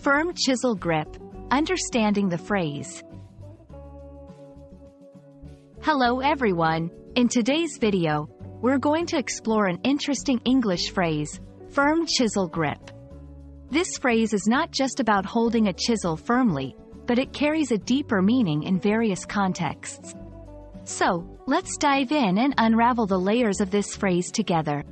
Firm Chisel Grip. Understanding the phrase. Hello everyone. In today's video, we're going to explore an interesting English phrase, firm chisel grip. This phrase is not just about holding a chisel firmly, but it carries a deeper meaning in various contexts. So, let's dive in and unravel the layers of this phrase together.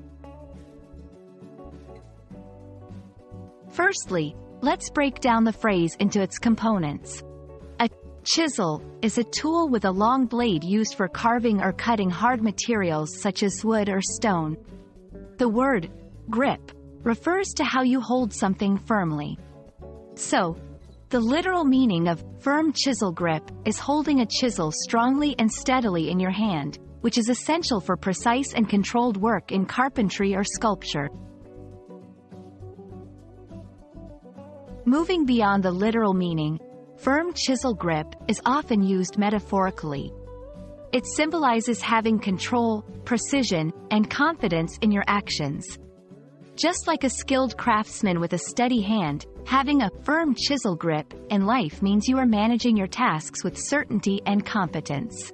Firstly, let's break down the phrase into its components. A chisel is a tool with a long blade used for carving or cutting hard materials such as wood or stone. The word grip refers to how you hold something firmly. So, the literal meaning of firm chisel grip is holding a chisel strongly and steadily in your hand, which is essential for precise and controlled work in carpentry or sculpture. Moving beyond the literal meaning, firm chisel grip is often used metaphorically. It symbolizes having control, precision, and confidence in your actions. Just like a skilled craftsman with a steady hand, having a firm chisel grip in life means you are managing your tasks with certainty and competence.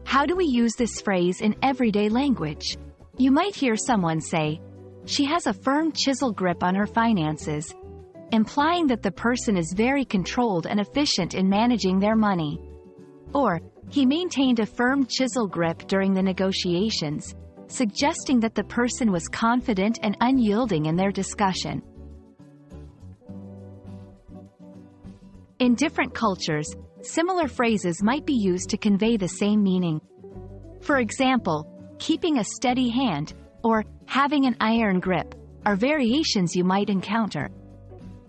How do we use this phrase in everyday language? You might hear someone say, "She has a firm chisel grip on her finances," implying that the person is very controlled and efficient in managing their money. Or, "He maintained a firm chisel grip during the negotiations," suggesting that the person was confident and unyielding in their discussion. In different cultures, similar phrases might be used to convey the same meaning. For example, keeping a steady hand, or having an iron grip, are variations you might encounter.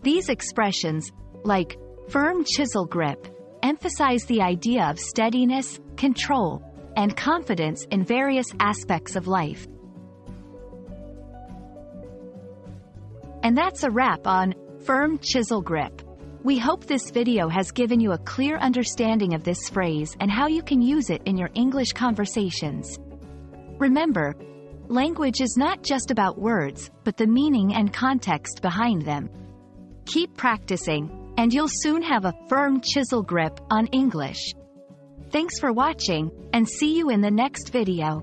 These expressions, like firm chisel grip, emphasize the idea of steadiness, control, and confidence in various aspects of life. And that's a wrap on firm chisel grip. We hope this video has given you a clear understanding of this phrase and how you can use it in your English conversations. Remember, language is not just about words, but the meaning and context behind them. Keep practicing, and you'll soon have a firm chisel grip on English. Thanks for watching, and see you in the next video.